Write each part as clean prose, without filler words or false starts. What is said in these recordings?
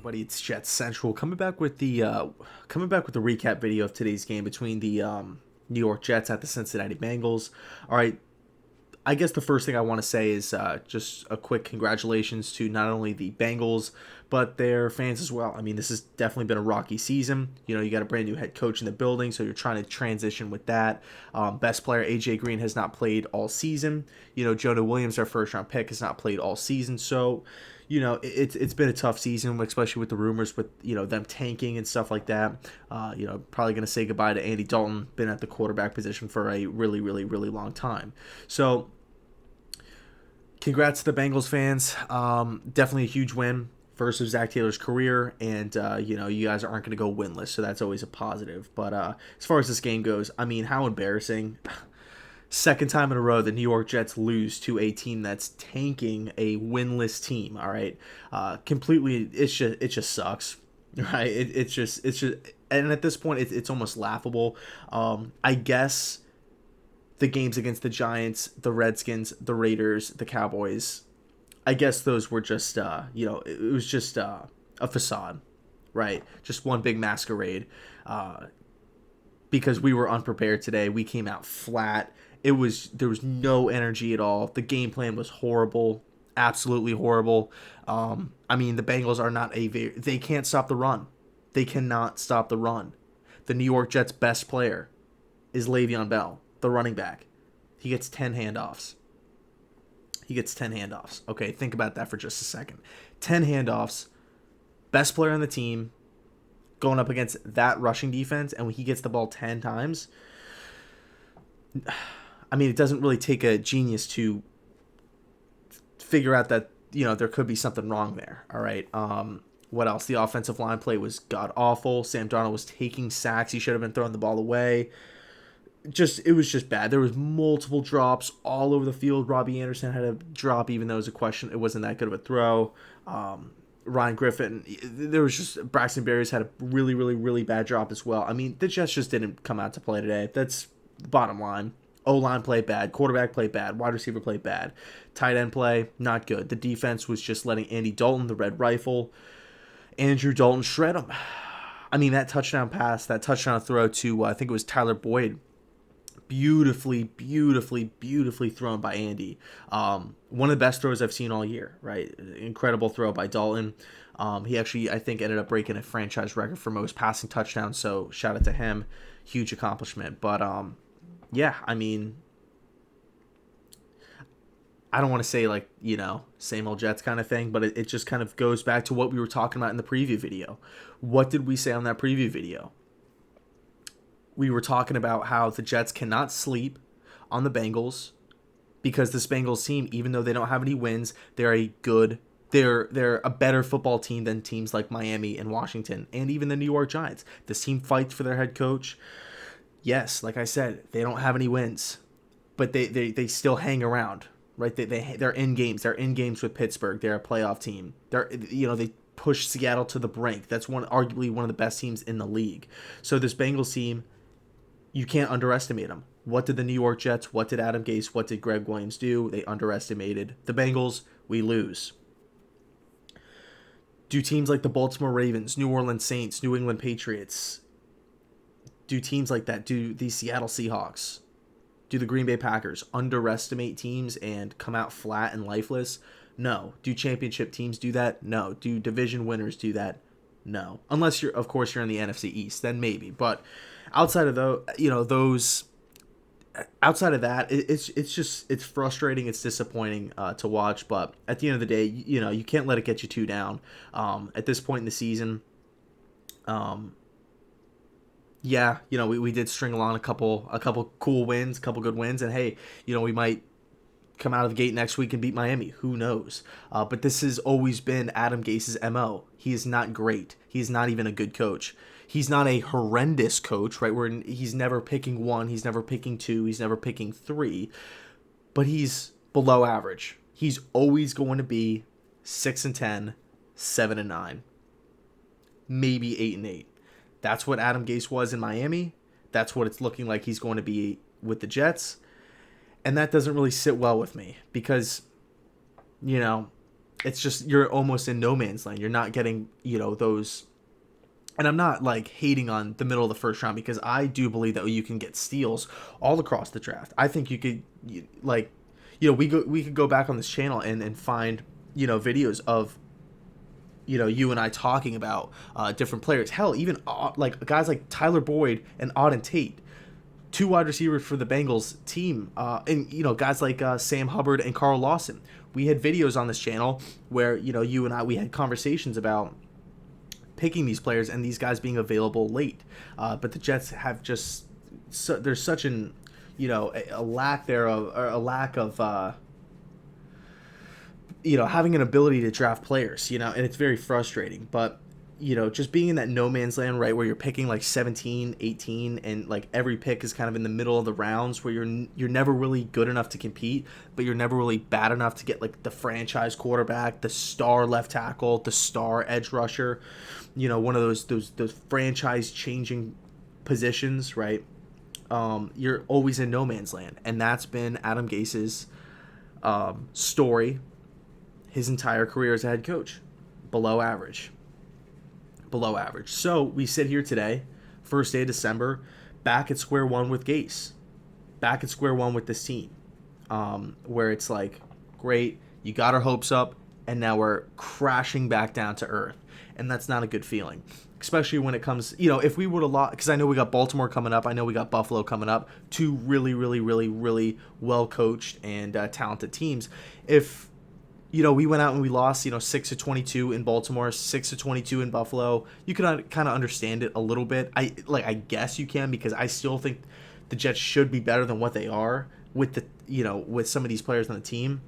everybody? It's JetsCentral coming back with the recap video of today's game between the New York Jets at the Cincinnati Bengals. All right, I guess the first thing I want to say is just a quick congratulations to not only the Bengals but their fans as well. I mean, this has definitely been a rocky season. You know, you got a brand new head coach in the building, so you're trying to transition with that. Best player AJ Green has not played all season. You know, Jonah Williams, our first round pick, has not played all season. So, you know, it's been a tough season, especially with the rumors with them tanking and stuff like that. Probably going to say goodbye to Andy Dalton, been at the quarterback position for a really, really, really long time. So, congrats to the Bengals fans. Definitely a huge win first of Zach Taylor's career, and you guys aren't going to go winless, so that's always a positive. But as far as this game goes, I mean, how embarrassing! Second time in a row, the New York Jets lose to a team that's tanking a winless team. All right, completely. It just sucks, right? It's just, and at this point, it's almost laughable. I guess the games against the Giants, the Redskins, the Raiders, the Cowboys, I guess those were just, it was just a facade, right? Just one big masquerade. Because we were unprepared today, we came out flat. There was no energy at all. The game plan was horrible, absolutely horrible. I mean, the Bengals are not they can't stop the run. They cannot stop the run. The New York Jets' best player is Le'Veon Bell, the running back. He gets 10 handoffs. Okay, think about that for just a second. 10 handoffs. Best player on the team going up against that rushing defense, and when he gets the ball 10 times, I mean, it doesn't really take a genius to figure out that, there could be something wrong there. All right. What else? The offensive line play was god awful. Sam Darnold was taking sacks. He should have been throwing the ball away. It was just bad. There was multiple drops all over the field. Robbie Anderson had a drop, even though it was a question. It wasn't that good of a throw. Ryan Griffin, there was just Braxton Berrios had a really, really, really bad drop as well. I mean, the Jets just didn't come out to play today. That's the bottom line. O-line played bad. Quarterback played bad. Wide receiver played bad. Tight end play, not good. The defense was just letting Andy Dalton, the Red Rifle, Andrew Dalton shred him. I mean, that touchdown pass, that touchdown throw to, I think it was Tyler Boyd, beautifully, beautifully, beautifully thrown by Andy. One of the best throws I've seen all year, right? Incredible throw by Dalton. He actually, I think, ended up breaking a franchise record for most passing touchdowns, so shout out to him. Huge accomplishment. But, yeah, I mean, I don't want to say, same old Jets kind of thing, but it just kind of goes back to what we were talking about in the preview video. What did we say on that preview video? We were talking about how the Jets cannot sleep on the Bengals because this Bengals team, even though they don't have any wins, they're a better football team than teams like Miami and Washington and even the New York Giants. This team fights for their head coach. Yes, like I said, they don't have any wins, but they still hang around, right? They're in games. They're in games with Pittsburgh. They're a playoff team. They push Seattle to the brink. That's arguably one of the best teams in the league. So this Bengals team, you can't underestimate them. What did the New York Jets, what did Adam Gase, what did Greg Williams do? They underestimated the Bengals. We lose. Do teams like the Baltimore Ravens, New Orleans Saints, New England Patriots, do teams like that, do the Seattle Seahawks, do the Green Bay Packers underestimate teams and come out flat and lifeless? No. Do championship teams do that? No. Do division winners do that? No. Unless you're in the NFC East, then maybe. But outside of outside of that, it's frustrating. It's disappointing to watch. But at the end of the day, you can't let it get you too down. At this point in the season, we did string along a couple cool wins, a couple good wins, and hey, we might come out of the gate next week and beat Miami. Who knows? But this has always been Adam Gase's MO. He is not great. He's not even a good coach. He's not a horrendous coach, right? Where he's never picking one, he's never picking two, he's never picking three, but he's below average. He's always going to be 6-10, 7-9, maybe 8-8. That's what Adam Gase was in Miami. That's what it's looking like he's going to be with the Jets. And that doesn't really sit well with me because, it's just you're almost in no man's land. You're not getting, those. And I'm not like hating on the middle of the first round, because I do believe that you can get steals all across the draft. I think you could, like, we could go back on this channel and find, videos of, you and I talking about different players. Hell, even like guys like Tyler Boyd and Auden Tate, two wide receivers for the Bengals team, and guys like Sam Hubbard and Carl Lawson. We had videos on this channel where you and I, we had conversations about picking these players and these guys being available late. But the Jets have just there's such an a lack there of, or a lack of having an ability to draft players, and it's very frustrating. But just being in that no man's land, right, where you're picking like 17, 18, and like every pick is kind of in the middle of the rounds, where you're never really good enough to compete, but you're never really bad enough to get like the franchise quarterback, the star left tackle, the star edge rusher, one of those franchise changing positions, right? You're always in no man's land, and that's been Adam Gase's story his entire career as a head coach. Below average. So we sit here today, first day of December, back at square one with Gase, back at square one with this team, where it's like, great, you got our hopes up, and now we're crashing back down to earth, and that's not a good feeling, especially when it comes, if we would have lost, because I know we got Baltimore coming up, I know we got Buffalo coming up, two really, really, really, really well coached and talented teams. If we went out and we lost, 6-22 in Baltimore, 6-22 in Buffalo, you can kind of understand it a little bit. I guess you can, because I still think the Jets should be better than what they are with with some of these players on the team.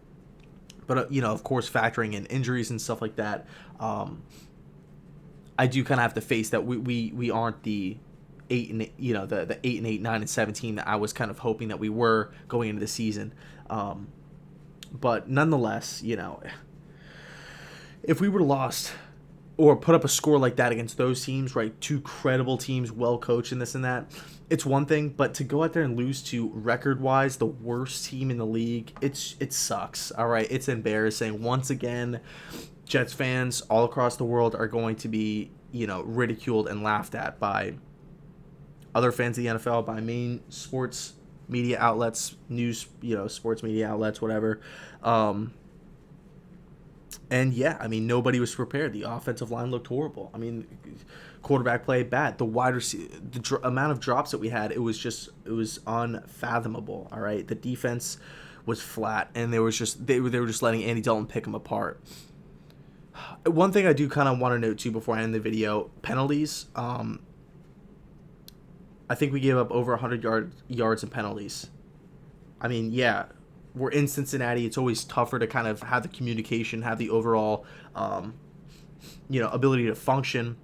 But of course, factoring in injuries and stuff like that, I do kind of have to face that we aren't the 8 and 8, the 8-8, 9-17 that I was kind of hoping that we were going into the season. But nonetheless, if we would have lost or put up a score like that against those teams, right, two credible teams, well coached and this and that, it's one thing. But to go out there and lose to, record-wise, the worst team in the league, it sucks. All right, it's embarrassing. Once again, Jets fans all across the world are going to be, ridiculed and laughed at by other fans of the NFL, by main sports media outlets, news, sports media outlets, whatever. And yeah, I mean, nobody was prepared. The offensive line looked horrible. I mean, quarterback play bad. The amount of drops that we had, it was unfathomable. All right, the defense was flat, and they were just letting Andy Dalton pick them apart. One thing I do kind of want to note too before I end the video: penalties. I think we gave up over 100 yards in penalties. I mean, yeah, we're in Cincinnati. It's always tougher to kind of have the communication, have the overall, ability to function.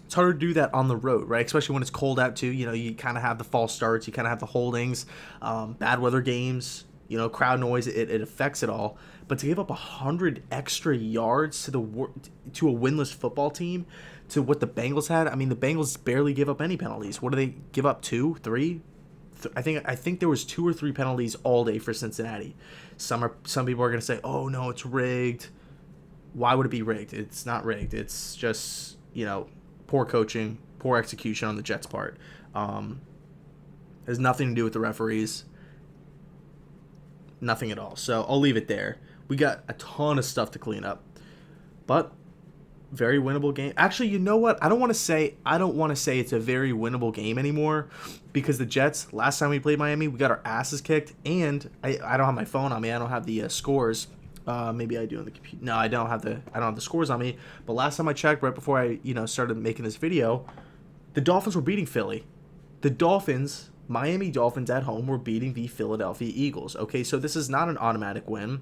It's harder to do that on the road, right? Especially when it's cold out too. You kind of have the false starts. You kind of have the holdings, bad weather games, crowd noise. It affects it all. But to give up 100 extra yards to a winless football team, to what the Bengals had. I mean, the Bengals barely give up any penalties. What do they give up? 2, 3? I think there was 2 or 3 penalties all day for Cincinnati. Some people are going to say, "Oh no, it's rigged." Why would it be rigged? It's not rigged. It's just poor coaching, poor execution on the Jets' part. Has nothing to do with the referees. Nothing at all. So I'll leave it there. We got a ton of stuff to clean up, but very winnable game. Actually, you know what? I don't want to say it's a very winnable game anymore, because the Jets, last time we played Miami, we got our asses kicked, and I don't have my phone on me. I don't have the scores. Maybe I do on the computer. No, I don't have the scores on me. But last time I checked, right before I started making this video, the Dolphins were beating Philly. The Miami Dolphins at home were beating the Philadelphia Eagles. Okay, so this is not an automatic win.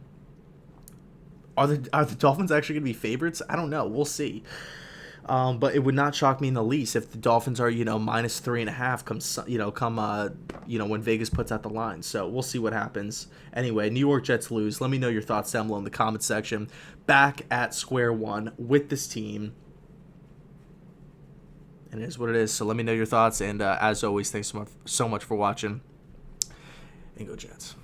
Are the Dolphins actually going to be favorites? I don't know. We'll see. But it would not shock me in the least if the Dolphins are minus 3.5 come when Vegas puts out the line. So we'll see what happens. Anyway, New York Jets lose. Let me know your thoughts down below in the comment section. Back at square one with this team. And it is what it is. So let me know your thoughts. And as always, thanks so much for watching. And go Jets.